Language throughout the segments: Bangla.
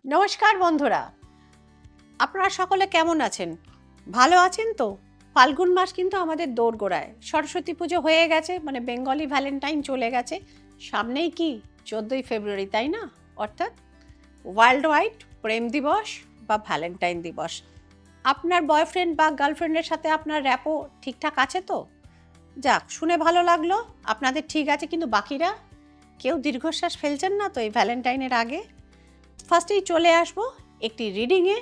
নমস্কার বন্ধুরা, আপনারা সকলে কেমন আছেন? ভালো আছেন তো? ফাল্গুন মাস কিন্তু আমাদের দোরগোড়ায়। সরস্বতী পুজো হয়ে গেছে, মানে বেঙ্গলি ভ্যালেন্টাইন চলে গেছে। সামনেই কি 14ই ফেব্রুয়ারি, তাই না? অর্থাৎ ওয়ার্ল্ড ওয়াইড প্রেম দিবস বা ভ্যালেন্টাইন দিবস। আপনার বয়ফ্রেন্ড বা গার্লফ্রেন্ডের সাথে আপনার র্যাপো ঠিকঠাক আছে তো? যাক, শুনে ভালো লাগলো আপনাদের ঠিক আছে, কিন্তু বাকিরা কেউ দীর্ঘশ্বাস ফেলছেন না তো এই ভ্যালেন্টাইনের আগে? ফার্স্টেই চলে আসবো একটি রিডিংয়ে,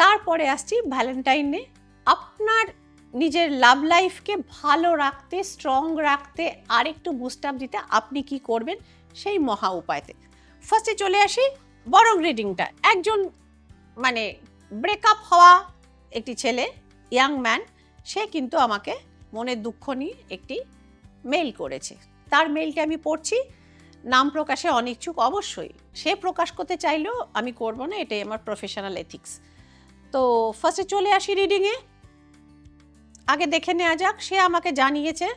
তারপরে আসছি ভ্যালেন্টাইনে। আপনার নিজের লাভ লাইফকে ভালো রাখতে, স্ট্রং রাখতে, আর একটু বুস্ট আপ দিতে আপনি কি করবেন সেই মহা উপায়তে। ফার্স্টে চলে আসি বরং রিডিংটা। একজন মানে ব্রেকআপ হওয়া একটি ছেলে, ইয়াং ম্যান, সে কিন্তু আমাকে মনের দুঃখ নিয়ে একটি মেইল করেছে। তার মেইলটা আমি পড়ছি। নাম প্রকাশে অনিচ্ছুক অবশ্যই, সে প্রকাশ করতে চাইলেও আমি করব না, এটাই আমার প্রফেশনাল এথিক্স। তো ফার্স্টে চলে আসি রিডিংয়ে। আগে দেখে নেওয়া যাক। সে আমাকে জানিয়েছে,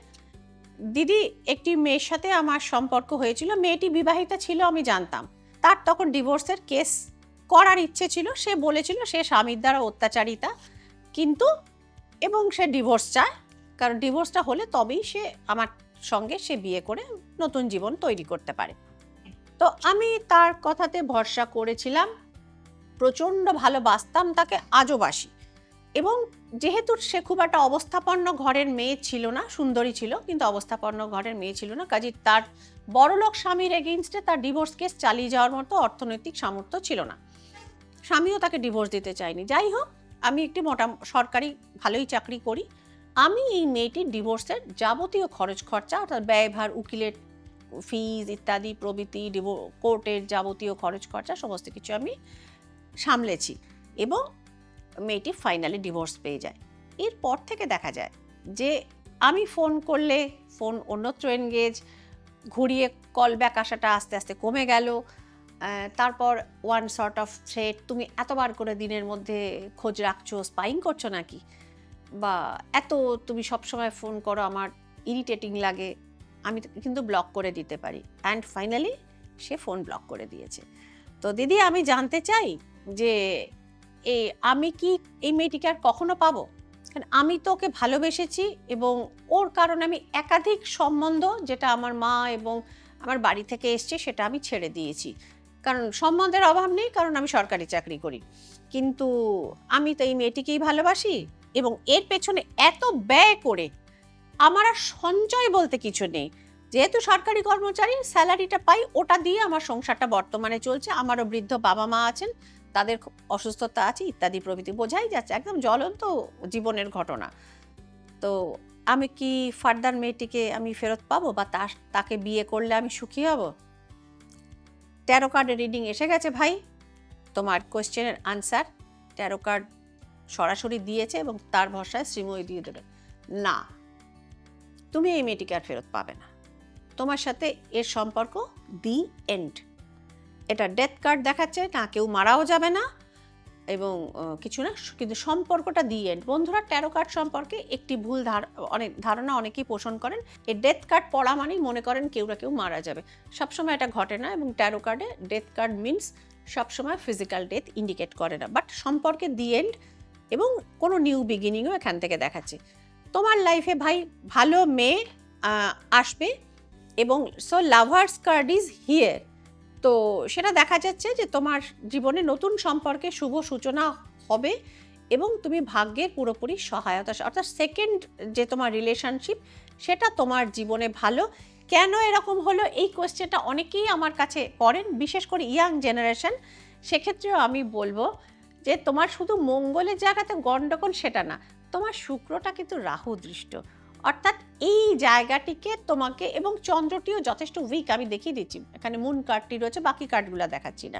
দিদি একটি মেয়ের সাথে আমার সম্পর্ক হয়েছিল, মেয়েটি বিবাহিতা ছিল, আমি জানতাম। তার তখন ডিভোর্সের কেস করার ইচ্ছে ছিল। সে বলেছিল সে স্বামীর দ্বারা অত্যাচারিতা, কিন্তু এবং সে ডিভোর্স চায়, কারণ ডিভোর্সটা হলে তবেই সে আমার সঙ্গে সে বিয়ে করে নতুন জীবন তৈরি করতে পারে। তো আমি তার কথাতে ভরসা করেছিলাম, প্রচণ্ড ভালোবাসতাম তাকে, আজও বাসি। এবং যেহেতু সে খুব একটা অবস্থাপন্ন ঘরের মেয়ে ছিল না, সুন্দরী ছিল কিন্তু অবস্থাপন্ন ঘরের মেয়ে ছিল না, কাজে তার বড়লোক স্বামীর এগেইনস্টে তার ডিভোর্স কেস চালিয়ে যাওয়ার মতো অর্থনৈতিক সামর্থ্য ছিল না। স্বামীও তাকে ডিভোর্স দিতে চায়নি। যাই হোক, আমি একটি সরকারি ভালোই চাকরি করি। আমি এই মেয়েটির ডিভোর্সের যাবতীয় খরচ খরচা, অর্থাৎ ব্যয়ভার, উকিলের ফিজ ইত্যাদি প্রভৃতি, কোর্টের যাবতীয় খরচ খরচা সমস্ত কিছু আমি সামলেছি, এবং মেয়েটি ফাইনালি ডিভোর্স পেয়ে যায়। এরপর থেকে দেখা যায় যে আমি ফোন করলে ফোন অন্যত্র এনগেজ, ঘুরিয়ে কল ব্যাক আসাটা আস্তে আস্তে কমে গেল। তারপর ওয়ান সর্ট অফ থ্রেট, তুমি এতবার করে দিনের মধ্যে খোঁজ রাখছো, স্পাইং করছো নাকি, বা এত তুমি সবসময় ফোন করো, আমার ইরিটেটিং লাগে, আমি কিন্তু ব্লক করে দিতে পারি। And finally say phone block করে দিয়েছে। তো দিদি, আমি জানতে চাই যে আমি কি এই মেয়েটিকে আর কখনো পাবো? কারণ আমি তো ওকে ভালোবেসেছি, এবং ওর কারণে আমি একাধিক সম্বন্ধ, যেটা আমার মা এবং আমার বাড়ি থেকে এসছে, সেটা আমি ছেড়ে দিয়েছি। কারণ সম্বন্ধের অভাব নেই, কারণ আমি সরকারি চাকরি করি। কিন্তু আমি তো এই মেয়েটিকেই ভালোবাসি, এবং এর পেছনে এত ব্যয় করে আমার আর সঞ্চয় বলতে কিছু নেই। যেহেতু সরকারি কর্মচারী, স্যালারিটা পাই, ওটা দিয়ে আমার সংসারটা বর্তমানে চলছে। আমারও বৃদ্ধ বাবা মা আছেন, তাদের অসুস্থতা আছে ইত্যাদি প্রভৃতি, বোঝাই যাচ্ছে একদম জ্বলন্ত জীবনের ঘটনা। তো আমি কি ফার্দার মেয়েটিকে আমি ফেরত পাবো, বা তাকে বিয়ে করলে আমি সুখী হব? ট্যারো কার্ডের রিডিং এসে গেছে ভাই, তোমার কোয়েশ্চেনের আনসার ট্যারো কার্ড সরাসরি দিয়েছে, এবং তার ভরসায় শ্রীময়ী দিয়ে দেবে। না, তুমি এই মেয়েটিকে আর ফেরত পাবে না। তোমার সাথে এর সম্পর্ক দি এন্ড। এটা ডেথ কার্ড দেখাচ্ছে, না কেউ মারাও যাবে না এবং কিছু না, কিন্তু সম্পর্কটা দি এন্ড। বন্ধুরা, ট্যারো কার্ড সম্পর্কে একটি ভুল ধারণা অনেকেই পোষণ করেন। এই ডেথ কার্ড পড়া মানেই মনে করেন কেউ না কেউ মারা যাবে। সবসময় এটা ঘটে না, এবং ট্যারো কার্ডে ডেথ কার্ড মিনস সবসময় ফিজিক্যাল ডেথ ইন্ডিকেট করে না, বাট সম্পর্কে দি এন্ড এবং কোনো নিউ বিগিনিংও এখান থেকে দেখাচ্ছে। তোমার লাইফে ভাই ভালো মেয়ে আসবে, এবং so lovers card is here. তো সেটা দেখা যাচ্ছে যে তোমার জীবনে নতুন সম্পর্কে শুভ সূচনা হবে, এবং তুমি ভাগ্যের পুরোপুরি সহায়তা, অর্থাৎ সেকেন্ড যে তোমার রিলেশনশিপ, সেটা তোমার জীবনে ভালো। কেন এরকম হলো, এই কোয়েশ্চেনটা অনেকেই আমার কাছে করেন, বিশেষ করে ইয়াং জেনারেশন। সেক্ষেত্রেও আমি বলবো যে তোমার শুধু মঙ্গলের জায়গাতে গণ্ডগোল সেটা না, তোমার শুক্রটা কিন্তু রাহু দৃষ্ট, অর্থাৎ এই জায়গাটিকে তোমাকে, এবং চন্দ্রটিও যথেষ্ট উইক, আমি দেখিয়ে দিচ্ছি এখানে মুন কার্ডটি রয়েছে, বাকি কার্ডগুলো দেখাচ্ছি না।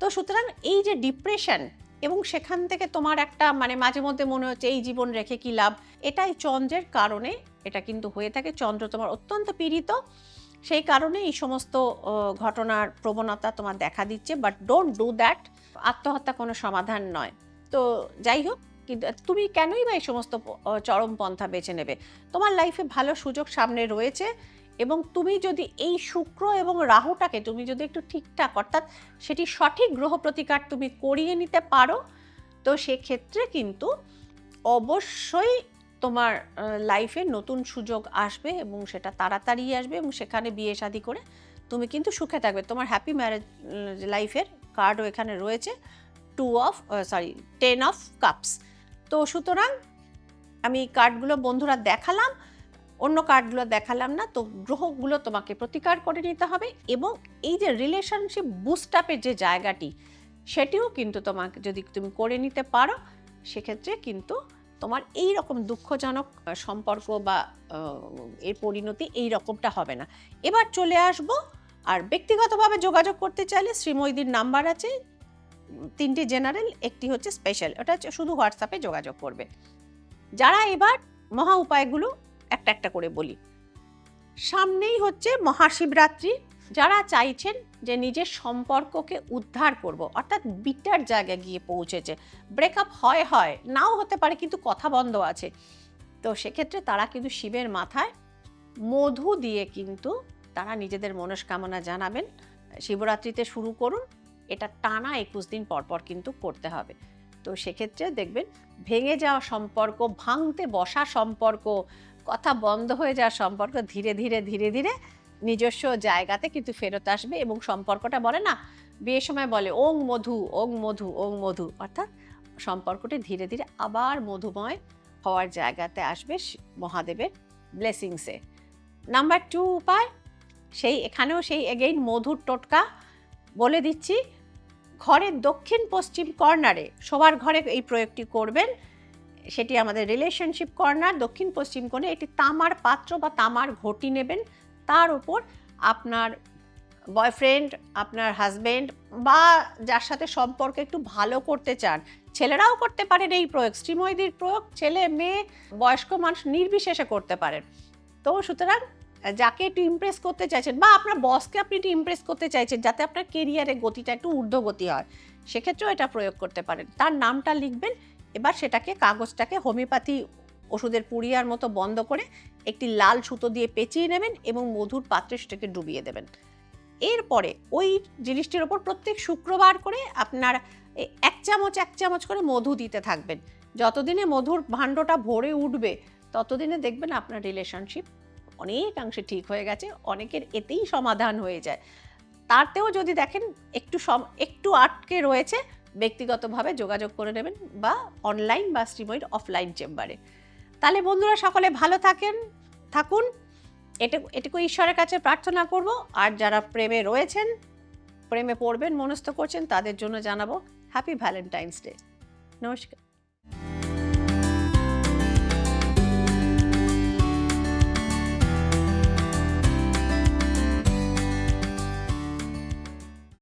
তো সুতরাং এই যে ডিপ্রেশন, এবং সেখান থেকে তোমার একটা মানে মাঝে মধ্যে মনে হচ্ছে এই জীবন রেখে কি লাভ, এটাই চন্দ্রের কারণে এটা কিন্তু হয়ে থাকে। চন্দ্র তোমার অত্যন্ত পীড়িত, সেই কারণে এই সমস্ত ঘটনার প্রবণতা তোমার দেখা দিচ্ছে। বাট ডোন্ট ডু দ্যাট, আত্মহত্যা কোনো সমাধান নয়। তো যাই হোক, কিন্তু তুমি কেনই বা এই সমস্ত চরমপন্থা বেছে নেবে? তোমার লাইফে ভালো সুযোগ সামনে রয়েছে, এবং তুমি যদি এই শুক্র এবং রাহুটাকে তুমি যদি একটু ঠিকঠাক, অর্থাৎ সেটি সঠিক গ্রহ প্রতিকার তুমি করিয়ে নিতে পারো, তো সেক্ষেত্রে কিন্তু অবশ্যই তোমার লাইফে নতুন সুযোগ আসবে এবং সেটা তাড়াতাড়ি আসবে এবং সেখানে বিয়ে শাদী করে তুমি কিন্তু সুখে থাকবে। তোমার হ্যাপি ম্যারেজ লাইফের কার্ডও এখানে রয়েছে, 10 অফ কাপস। তো সুতরাং আমি কার্ডগুলো বন্ধুরা দেখালাম, অন্য কার্ডগুলো দেখালাম না। তো গ্রহগুলো তোমাকে প্রতিকার করে নিতে হবে এবং এই যে রিলেশনশিপ বুস্ট আপের যে জায়গাটি, সেটিও কিন্তু তোমাকে যদি তুমি করে নিতে পারো, সেক্ষেত্রে কিন্তু তোমার এই রকম দুঃখজনক সম্পর্ক বা এর পরিণতি এই রকমটা হবে না। এবার চলে আসব, আর ব্যক্তিগতভাবে যোগাযোগ করতে চাইলে শ্রীময়ীদির নাম্বার আছে, 3টি জেনারেল, একটি হচ্ছে স্পেশাল, ওটা হচ্ছে শুধু হোয়াটসঅ্যাপে যোগাযোগ করবে। যারা এবার মহা উপায়গুলো একটা একটা করে বলি। সামনেই হচ্ছে মহাশিবরাত্রি। যারা চাইছেন যে নিজের সম্পর্ককে উদ্ধার করব, অর্থাৎ বিটার জায়গায় গিয়ে পৌঁছেছে, ব্রেকআপ হয় নাও হতে পারে কিন্তু কথা বন্ধ আছে, তো সেক্ষেত্রে তারা কিন্তু শিবের মাথায় মধু দিয়ে কিন্তু তারা নিজেদের মনস্কামনা জানাবেন। শিবরাত্রিতে শুরু করুন, এটা টানা 21 দিন পর কিন্তু করতে হবে। তো সেক্ষেত্রে দেখবেন ভেঙে যাওয়া সম্পর্ক, ভাঙতে বসা সম্পর্ক, কথা বন্ধ হয়ে যাওয়ার সম্পর্ক ধীরে ধীরে নিজস্ব জায়গাতে কিন্তু ফেরত আসবে এবং সম্পর্কটা বলে না, বিয়ের সময় বলে ওং মধু ওং মধু ওং মধু, অর্থাৎ সম্পর্কটি ধীরে ধীরে আবার মধুময় হওয়ার জায়গাতে আসবে মহাদেবের ব্লেসিংসে। নাম্বার 2 উপায়, এখানেও এগেইন মধুর টোটকা বলে দিচ্ছি। ঘরের দক্ষিণ পশ্চিম কর্নারে, শোবার ঘরে এই প্রয়োগটি করবেন, সেটি আমাদের রিলেশনশিপ কর্নার। দক্ষিণ পশ্চিম কোণে একটি তামার পাত্র বা তামার ঘটি নেবেন, তার উপর আপনার বয়ফ্রেন্ড, আপনার হাজব্যান্ড বা যার সাথে সম্পর্ক একটু ভালো করতে চান, ছেলেরাও করতে পারেন এই প্রয়োগ, শ্রীময়ীদির প্রয়োগ ছেলে মেয়ে বয়স্ক মানুষ নির্বিশেষে করতে পারেন। তো সুতরাং যাকে একটু ইমপ্রেস করতে চাইছেন বা আপনার বসকে আপনি একটু ইমপ্রেস করতে চাইছেন যাতে আপনার কেরিয়ারে গতিটা একটু ঊর্ধ্বগতি হয়, সেক্ষেত্রেও এটা প্রয়োগ করতে পারেন। তার নামটা লিখবেন, এবার সেটাকে কাগজটাকে হোমিওপ্যাথি ওষুধের পুড়িয়ার মতো বন্ধ করে একটি লাল সুতো দিয়ে পেঁচিয়ে নেবেন এবং মধুর পাত্রে সেটাকে ডুবিয়ে দেবেন। এরপরে ওই জিনিসটির ওপর প্রত্যেক শুক্রবার করে আপনার 1 চামচ করে মধু দিতে থাকবেন। যতদিনে মধুর ভাণ্ডটা ভরে উঠবে ততদিনে দেখবেন আপনার রিলেশনশিপ অনেকাংশে ঠিক হয়ে গেছে, অনেকের এতেই সমাধান হয়ে যায়। তাতেও যদি দেখেন একটু আটকে রয়েছে, ব্যক্তিগতভাবে যোগাযোগ করে নেবেন বা অনলাইন বা শ্রীময়ীর অফলাইন চেম্বারে। তাহলে বন্ধুরা সকলে ভালো থাকুন, এটুকু ঈশ্বরের কাছে প্রার্থনা করব। আর যারা প্রেমে রয়েছেন, প্রেমে পড়বেন মনস্থ করছেন, তাদের জন্য জানাবো হ্যাপি ভ্যালেন্টাইন্স ডে। নমস্কার।